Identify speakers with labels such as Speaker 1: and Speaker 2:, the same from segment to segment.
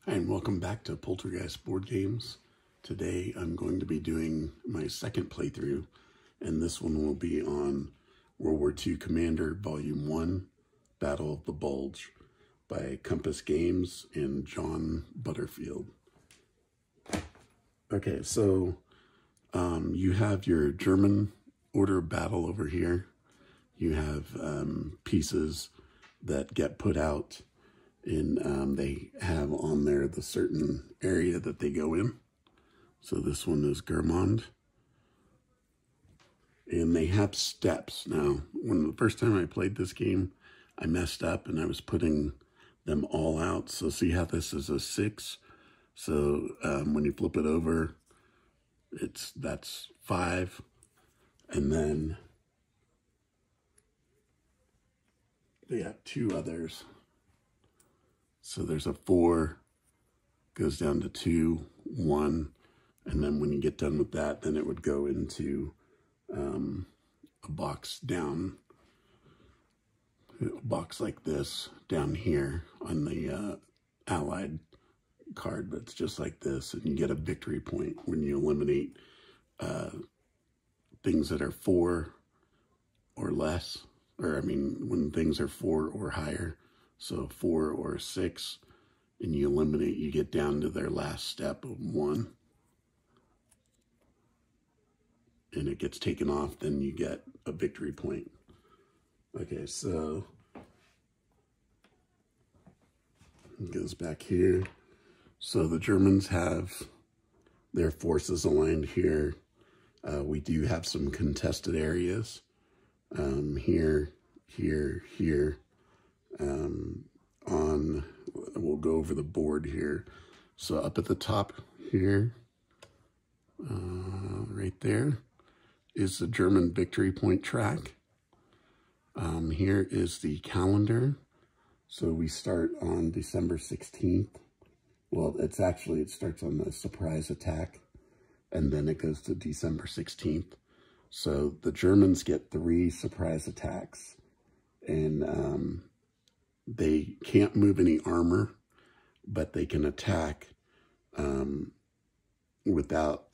Speaker 1: Hi, and welcome back to Poltergeist Board Games. Today I'm going to be doing my second playthrough, and this one will be on WWII Commander Volume 1, Battle of the Bulge by Compass Games and John Butterfield. Okay, so you have your German order of battle over here. You have pieces that get put out, and they have on there the certain area that they go in. So this one is Germond. And they have steps. Now, when the first time I played this game, I messed up and I was putting them all out. So see how this is a 6? So when you flip it over, that's 5. And then they have 2 others. So there's a 4, goes down to 2, 1, and then when you get done with that, then it would go into a box down, a box like this down here on the Allied card, but it's just like this, and you get a victory point when you eliminate things that are 4 or less, or I mean, when things are 4 or higher. So 4 or 6, and you eliminate, you get down to their last step of 1. And it gets taken off, then you get a victory point. Okay, so it goes back here. So the Germans have their forces aligned here. We do have some contested areas. Here. We'll go over the board here. So up at the top here, right there, is the German victory point track. Here is the calendar. So we start on December 16th. Well, it starts on the surprise attack, and then it goes to December 16th. So the Germans get 3 surprise attacks, and they can't move any armor, but they can attack without,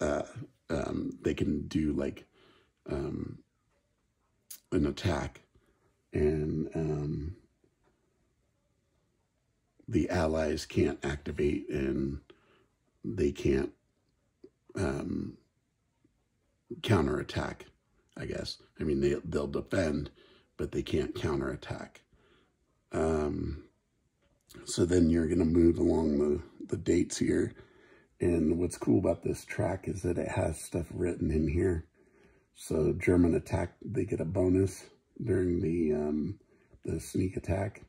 Speaker 1: they can do like an attack, and the Allies can't activate, and they can't counterattack, I guess. I mean, they'll defend, but they can't counterattack. So then you're going to move along the dates here. And what's cool about this track is that it has stuff written in here. So German attack, they get a bonus during the sneak attack.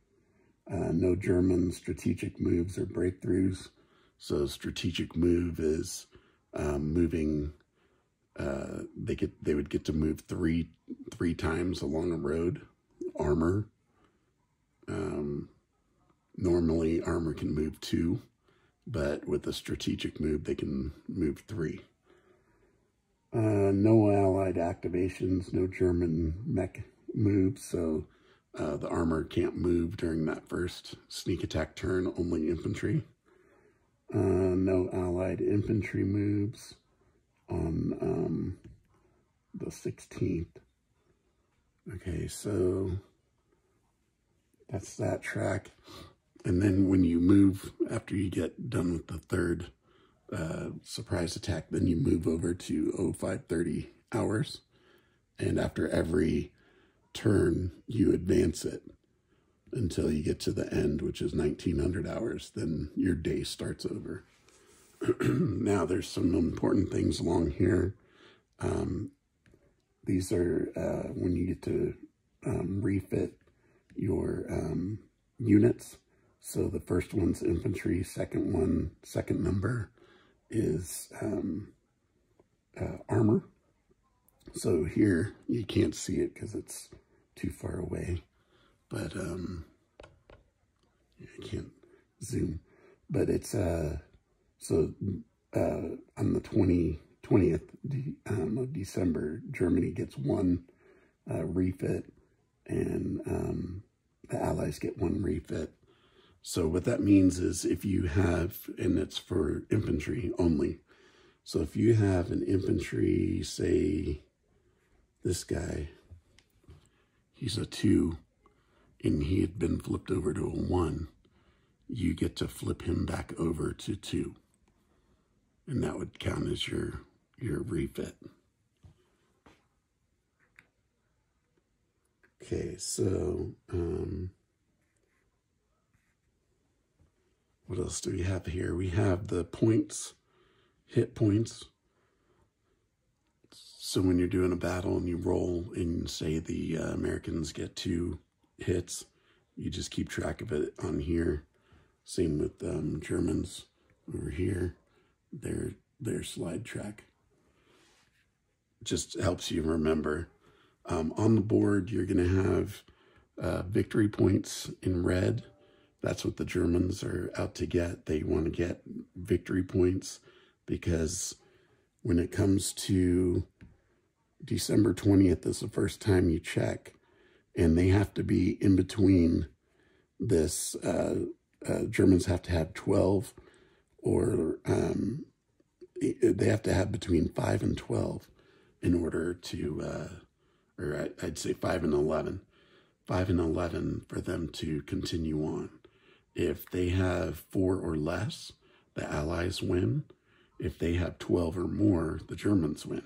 Speaker 1: No German strategic moves or breakthroughs. So strategic move is moving, they would get to move three times along a road. Armor. Normally armor can move 2, but with a strategic move, they can move 3. No Allied activations, no German mech moves, so the armor can't move during that first sneak attack turn, only infantry. No Allied infantry moves on the 16th. Okay, so that's that track. And then when you move, after you get done with the 3rd surprise attack, then you move over to 0530 hours. And after every turn, you advance it until you get to the end, which is 1900 hours. Then your day starts over. Now, there's some important things along here. These are when you get to refit your units. So the first one's infantry, second number is armor. So here, you can't see it because it's too far away, but I can't zoom. But it's, so on the 20th of December, Germany gets 1 refit, and the Allies get 1 refit. So what that means is if you have, and it's for infantry only. So if you have an infantry, say this guy, he's a 2, and he had been flipped over to a 1, you get to flip him back over to 2. And that would count as your refit. Okay, so what else do we have here? We have the points, hit points. So when you're doing a battle and you roll and say the Americans get 2 hits, you just keep track of it on here. Same with Germans over here, their slide track. Just helps you remember. On the board, you're going to have victory points in red. That's what the Germans are out to get. They want to get victory points because when it comes to December 20th is the first time you check, and they have to be in between this. Germans have to have 12, or they have to have between 5 and 12 in order to, or I'd say 5 and 11. 5 and 11 for them to continue on. If they have 4 or less, the Allies win. If they have 12 or more, the Germans win.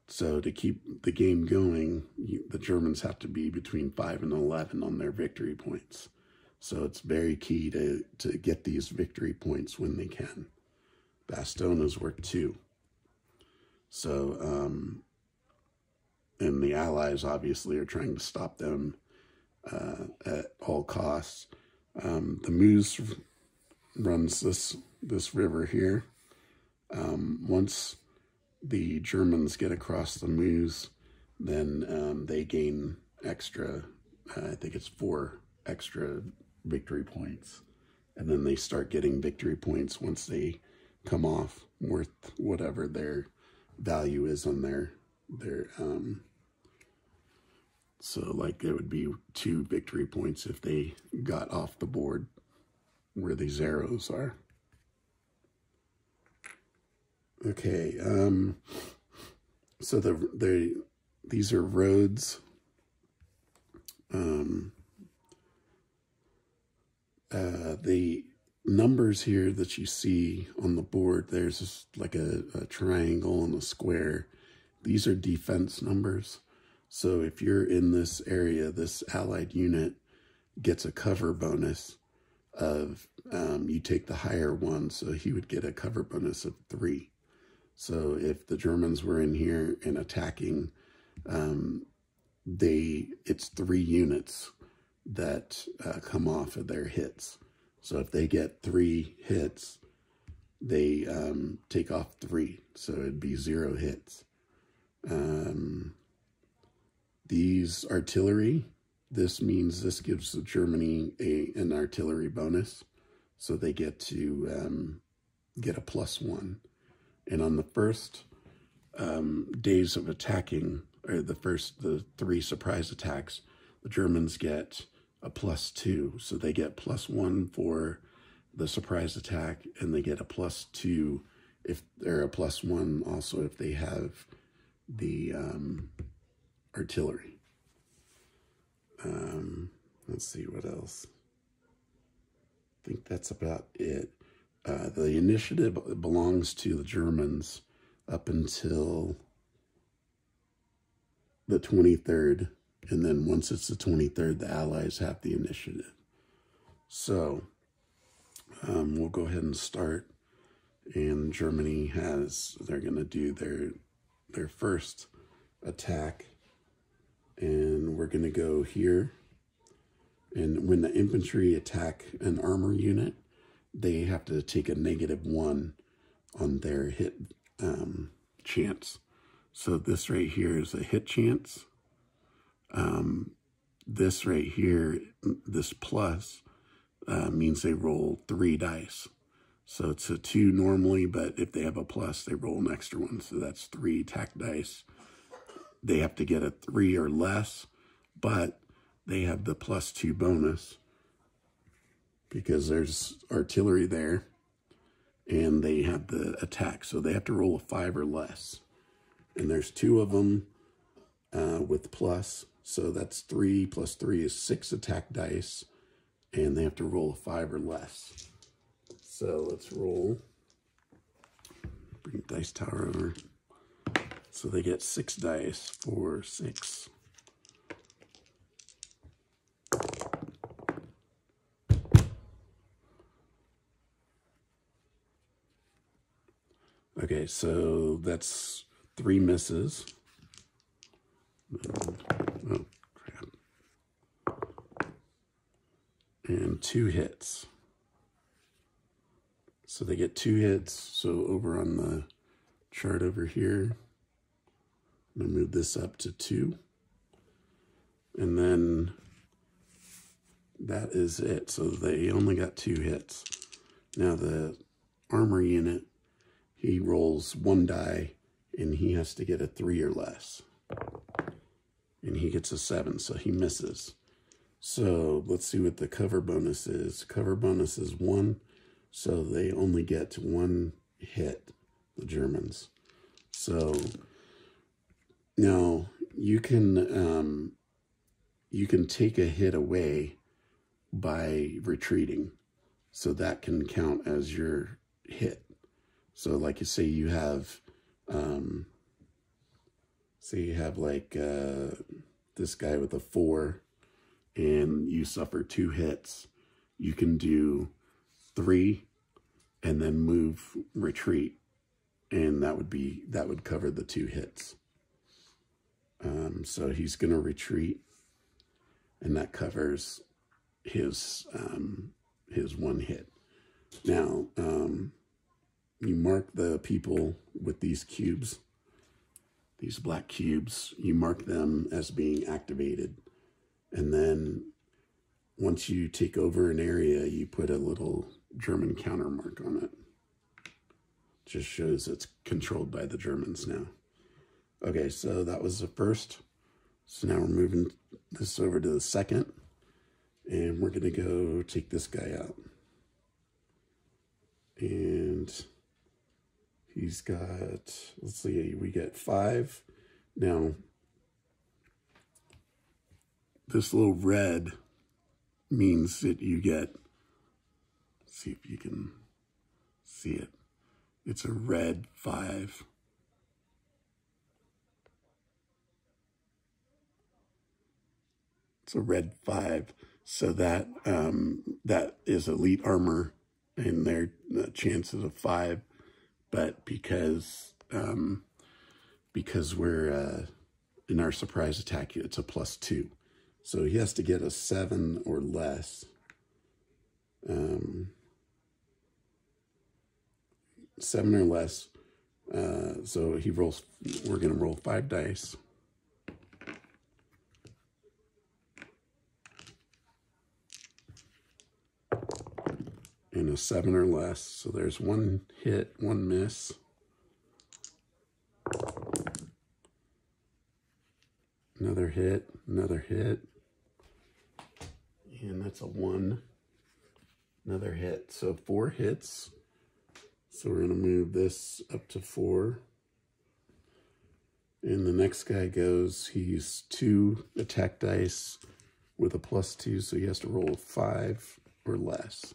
Speaker 1: So to keep the game going, the Germans have to be between 5 and 11 on their victory points. So it's very key to get these victory points when they can. Bastonas work 2. So, and the Allies obviously are trying to stop them at all costs. The Meuse runs this river here. Once the Germans get across the Meuse, then they gain extra, I think it's 4 extra victory points. And then they start getting victory points once they come off, worth whatever their value is on their so like it would be 2 victory points if they got off the board where these arrows are. Okay, so these are roads. The numbers here that you see on the board, there's just like a triangle and a square. These are defense numbers. So if you're in this area, this allied unit gets a cover bonus of, you take the higher one, so he would get a cover bonus of 3. So if the Germans were in here and attacking, it's 3 units that come off of their hits. So if they get 3 hits, they take off 3. So it'd be 0 hits. These artillery, this means this gives Germany an artillery bonus. So they get to get a +1. And on the first days of attacking, or the 3 surprise attacks, the Germans get a +2. So they get +1 for the surprise attack, and they get a +2 if they're a +1 also if they have the artillery. Let's see what else. I think that's about it. The initiative belongs to the Germans up until the 23rd, and then once it's the 23rd, the Allies have the initiative. So we'll go ahead and start, and Germany they're going to do their first attack, and we're going to go here. And when the infantry attack an armor unit, they have to take a -1 on their hit chance. So this right here is a hit chance. This right here, this plus, means they roll 3 dice. So it's a 2 normally, but if they have a plus, they roll an extra 1. So that's 3 attack dice. They have to get a 3 or less, but they have the +2 bonus. because there's artillery there, and they had the attack, so they have to roll a 5 or less. And there's 2 of them with plus, so that's 3 plus 3 is 6 attack dice, and they have to roll a 5 or less. So let's roll. Bring dice tower over. So they get 6 dice, 4, 6. Okay, so that's 3 misses. Oh, crap. And 2 hits. So they get 2 hits. So over on the chart over here, I'm going to move this up to 2. And then that is it. So they only got 2 hits. Now the armor unit, he rolls 1 die, and he has to get a 3 or less. And he gets a 7, so he misses. So let's see what the cover bonus is. Cover bonus is 1, so they only get 1 hit, the Germans. So now you can take a hit away by retreating, so that can count as your hit. So like you say you have, like this guy with a 4, and you suffer 2 hits. You can do 3 and then move retreat, and that would cover the 2 hits. So he's going to retreat, and that covers his 1 hit. Now, you mark the people with these cubes, these black cubes, you mark them as being activated. And then once you take over an area, you put a little German counter mark on it. Just shows it's controlled by the Germans now. Okay, so that was the first. So now we're moving this over to the second, and we're going to go take this guy out. And he's got, let's see, we get 5. Now, this little red means that you get, let's see if you can see it. It's a red 5. It's a red 5. So that that is elite armor, and their chances of 5. But because we're in our surprise attack, it's a +2. So he has to get a 7 or less. 7 or less. So he rolls. We're going to roll 5 dice. And a 7 or less. So there's 1 hit, 1 miss. Another hit, another hit. And that's a 1. Another hit. So 4 hits. So we're going to move this up to 4. And the next guy goes, he's 2 attack dice with a +2, so he has to roll 5 or less.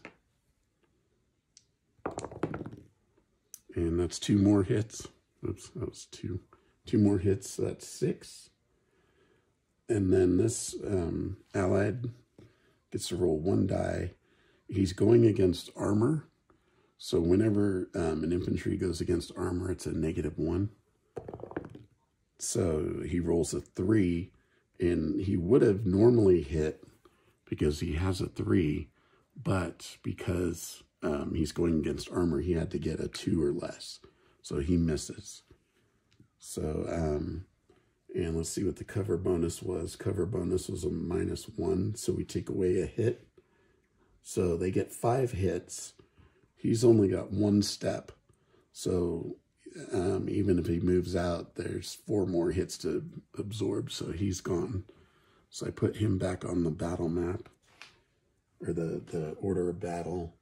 Speaker 1: And that's 2 more hits. Oops, that was 2. 2 more hits, so that's 6. And then this allied gets to roll 1 die. He's going against armor. So whenever an infantry goes against armor, it's a -1. So he rolls a 3, and he would have normally hit because he has a 3, but because he's going against armor, he had to get a 2 or less. So he misses. So, and let's see what the cover bonus was. Cover bonus was a -1, so we take away a hit. So they get 5 hits. He's only got 1 step. So even if he moves out, there's 4 more hits to absorb, so he's gone. So I put him back on the battle map. or the order of battle,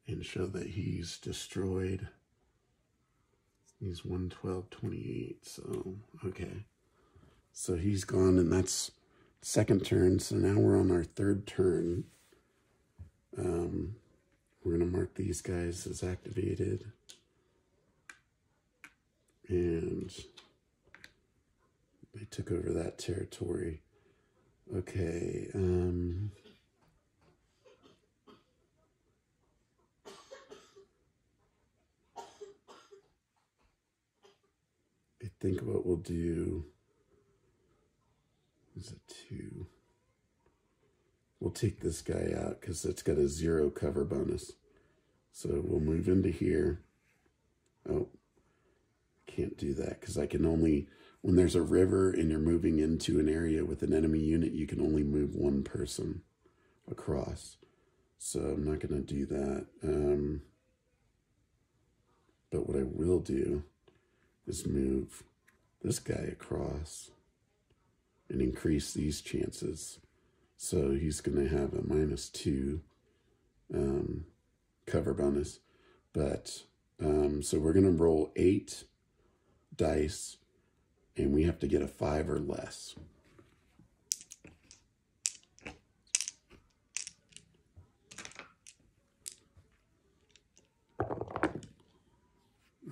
Speaker 1: and show that he's destroyed. He's 112-28, so okay. So he's gone, and that's second turn. So now we're on our third turn. We're going to mark these guys as activated. And they took over that territory. Okay. I think what we'll do is a 2. We'll take this guy out because it's got a 0 cover bonus. So we'll move into here. Oh, can't do that because I can only, when there's a river and you're moving into an area with an enemy unit, you can only move one person across. So I'm not going to do that. But what I will do is move this guy across and increase these chances. So he's going to have a -2 cover bonus. But so we're going to roll 8 dice, and we have to get a 5 or less.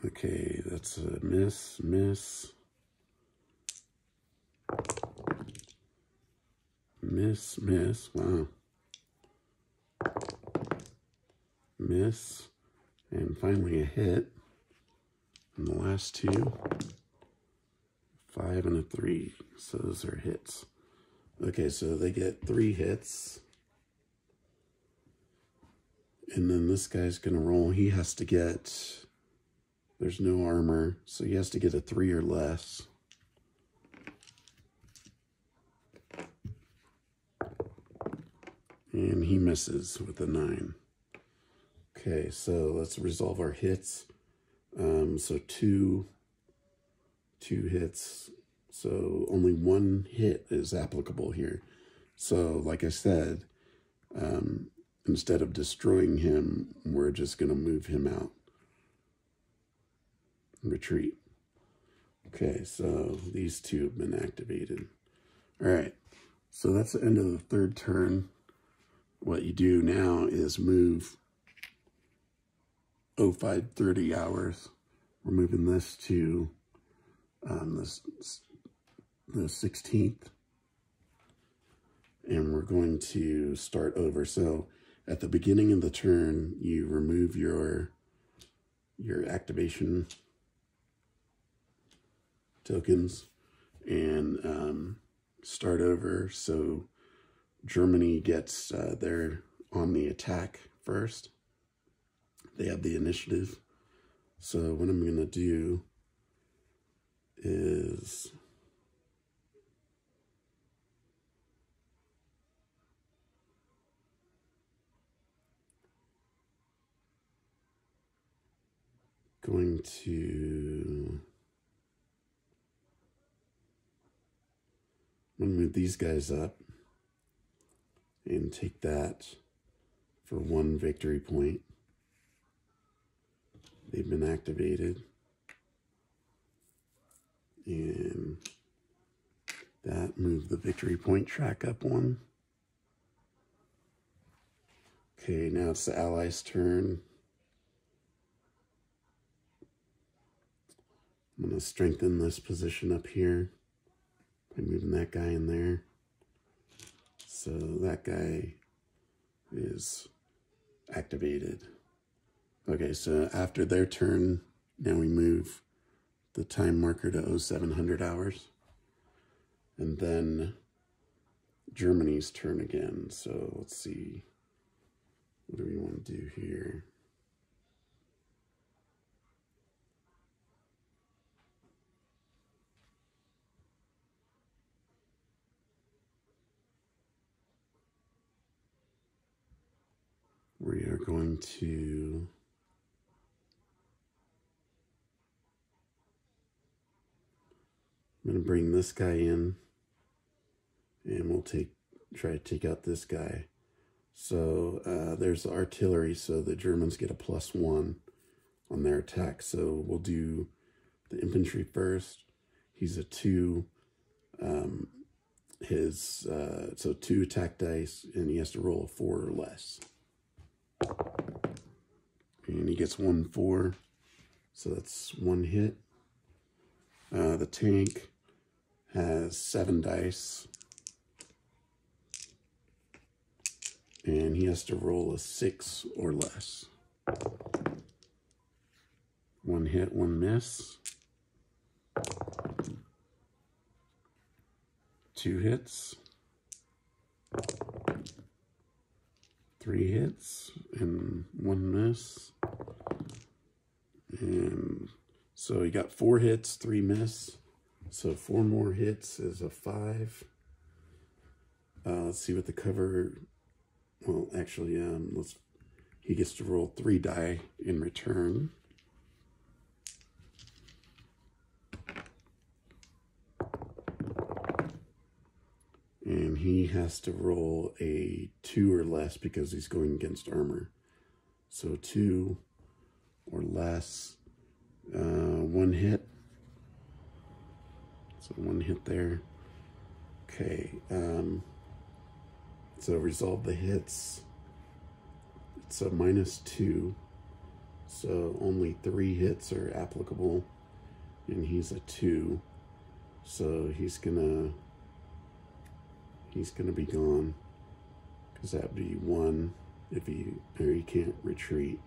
Speaker 1: Okay, that's a miss, miss, miss, miss, wow. Miss, and finally a hit. And the last 2, 5 and a 3. So those are hits. Okay, so they get 3 hits. And then this guy's going to roll. He has to get, there's no armor, so he has to get a 3 or less. And he misses with a 9. Okay, so let's resolve our hits. So two hits. So only 1 hit is applicable here. So like I said, instead of destroying him, we're just going to move him out. Retreat. Okay, so these 2 have been activated. All right, so that's the end of the third turn. What you do now is move 0530 hours. We're moving this to the 16th. And we're going to start over. So at the beginning of the turn, you remove your activation tokens and start over. So Germany gets, they're on the attack first. They have the initiative. So what I'm going to do is going to, I'm going to move these guys up and take that for 1 victory point. They've been activated. And that moved the victory point track up 1. Okay, now it's the Allies' turn. I'm going to strengthen this position up here by moving that guy in there. So that guy is activated. Okay, so after their turn, now we move the time marker to 0700 hours. And then Germany's turn again. So let's see. What do we want to do here? We are going to I'm going to bring this guy in, and we'll try to take out this guy. So there's the artillery, so the Germans get a +1 on their attack. So we'll do the infantry first. He's a 2. So 2 attack dice, and he has to roll a 4 or less. And he gets 1/4, so that's 1 hit. The tank has 7 dice, and he has to roll a 6 or less. 1 hit, 1 miss. 2 hits. 3 hits and 1 miss. And so he got 4 hits, 3 miss. So 4 more hits is a 5. Let's see what the cover. Well, actually, he gets to roll 3 die in return. And he has to roll a 2 or less because he's going against armor. So 2 or less, 1 hit. So 1 hit there. Okay, so resolve the hits. It's a -2. So only 3 hits are applicable. And he's a 2. So he's gonna be gone, because that'd be 1 if he can't retreat,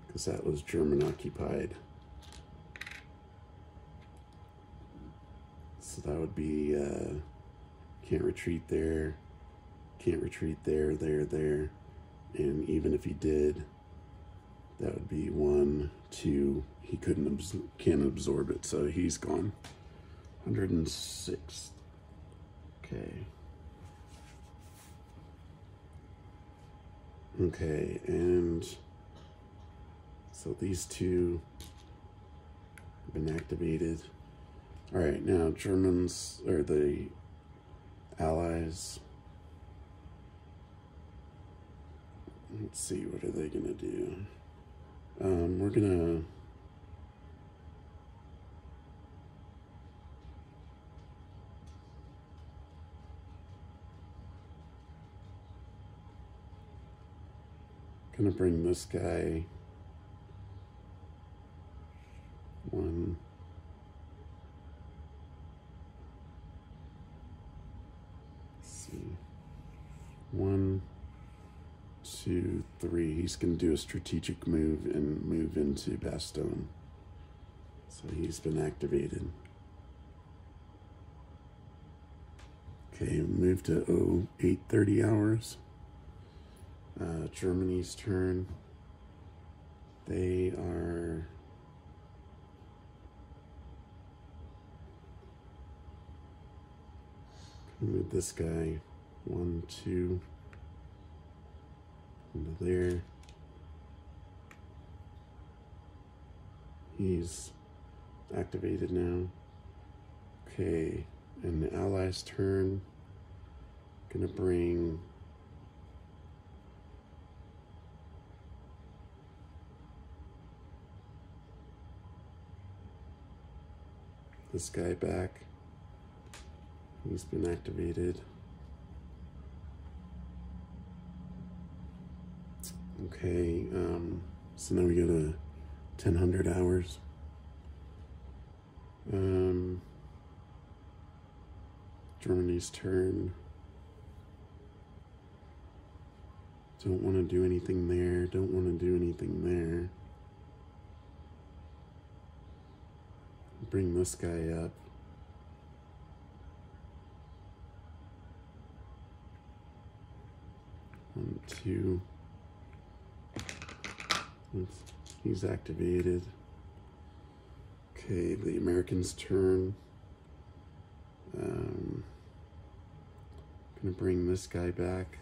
Speaker 1: because that was German occupied. So that would be can't retreat there, can't retreat there, there, and even if he did, that would be 1, 2. He can't absorb it, so he's gone. 106. Okay. Okay, and so these 2 have been activated. All right, now Germans, or the Allies. Let's see, what are they gonna do? We're gonna bring this guy 1. Let's see. 1, 2, 3. He's going to do a strategic move and move into Bastogne. So he's been activated. Okay, move to 8:30 hours. Germany's turn. They are move this guy 1, 2 into there. He's activated now. Okay, and the Allies' turn. Gonna bring this guy back. He's been activated. Okay, so now we go to 1000 hours. Germany's turn. Don't want to do anything there. Don't want to do anything there. Bring this guy up. One, 2. He's activated. Okay, the Americans' turn. Gonna bring this guy back.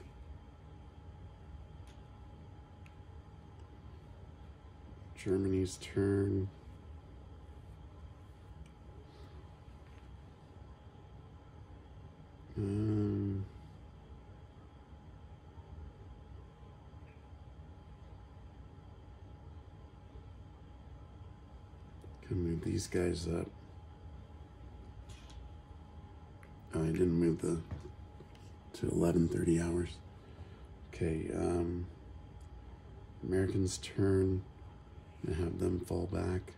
Speaker 1: Germany's turn. Gonna move these guys up. Oh, I didn't move to 11:30 hours. Okay, Americans turn and have them fall back.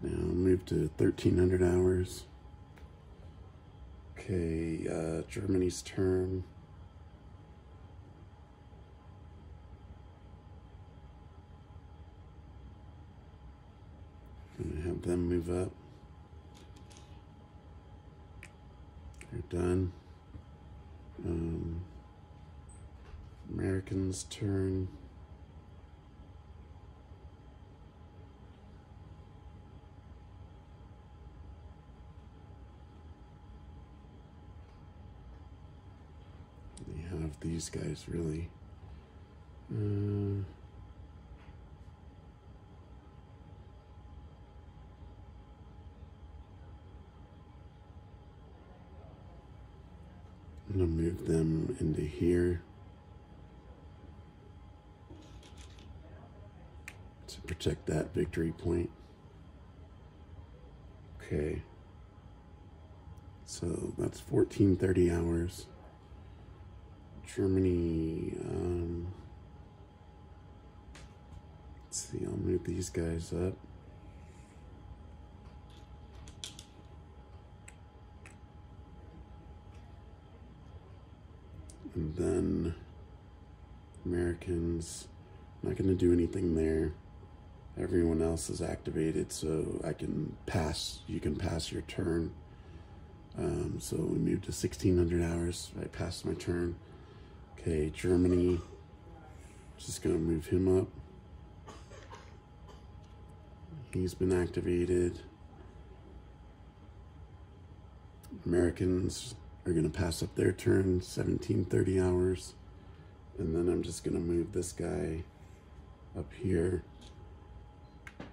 Speaker 1: Now move to 1300 hours. Okay, Germany's turn. And have them move up. They're done. Americans' turn. They have these guys really. I'm gonna move them into here to protect that victory point. Okay, so that's 14:30 hours. Germany, let's see, I'll move these guys up. And then Americans, not going to do anything there. Everyone else is activated, so I can pass. You can pass your turn. So we moved to 1600 hours. I passed my turn. Okay, Germany, just going to move him up. He's been activated. Americans are going to pass up their turn, 1730 hours. And then I'm just going to move this guy up here.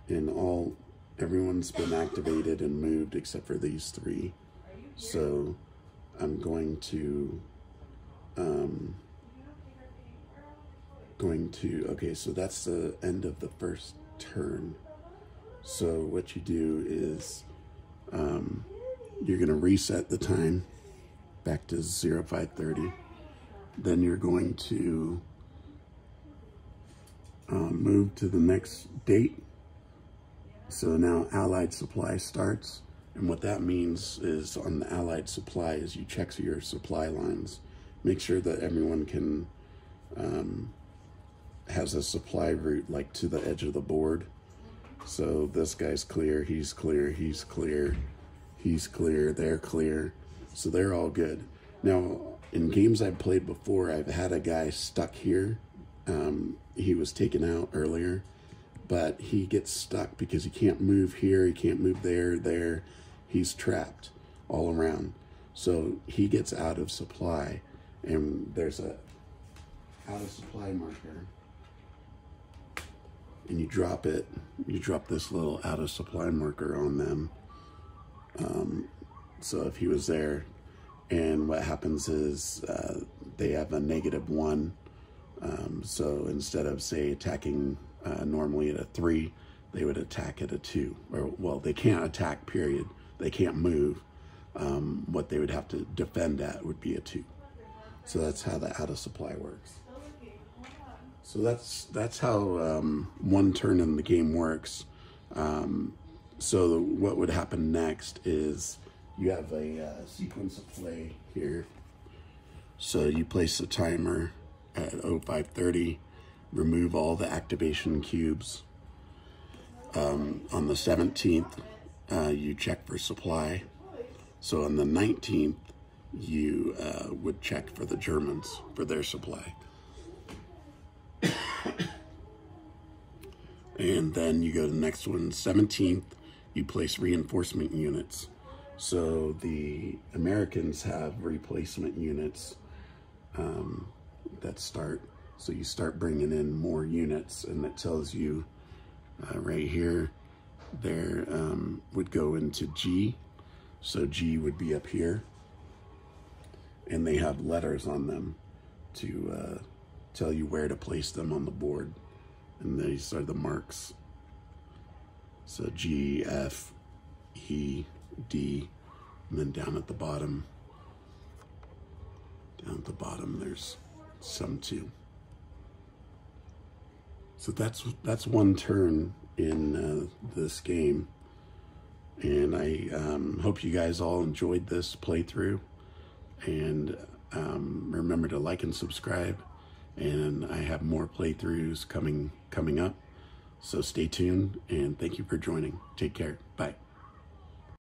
Speaker 1: And everyone's been activated and moved except for these three. So I'm going to, okay, so that's the end of the first turn. So what you do is, you're going to reset the time back to 0530. Then you're going to move to the next date. So now Allied supply starts. And what that means is on the Allied supply is you check your supply lines. Make sure that everyone can has a supply route like to the edge of the board. So this guy's clear, he's clear, he's clear, he's clear, they're clear. So they're all good. Now, in games I've played before, I've had a guy stuck here. He was taken out earlier, but he gets stuck because he can't move here, he can't move there. He's trapped all around. So he gets out of supply, and there's a out of supply marker. And you drop it, you drop this little out of supply marker on them. So if he was there, and what happens is they have a -1. So instead of, say, attacking normally at a 3, they would attack at a 2. Or, well, they can't attack, period. They can't move. What they would have to defend at would be a 2. So that's how the out of supply works. So that's how one turn in the game works. So what would happen next is you have a sequence of play here. So you place the timer at 0530, remove all the activation cubes. On the 17th, you check for supply. So on the 19th, you would check for the Germans for their supply. And then you go to the next one, 17th, you place reinforcement units. So the Americans have replacement units that start. So you start bringing in more units, and it tells you right here, there would go into G. So G would be up here. And they have letters on them to tell you where to place them on the board. And these are the marks. So G, F, E, D, and then down at the bottom, there's some too. So that's one turn in this game. And I hope you guys all enjoyed this playthrough. And remember to like and subscribe. And I have more playthroughs coming up. So stay tuned, and thank you for joining. Take care. Bye.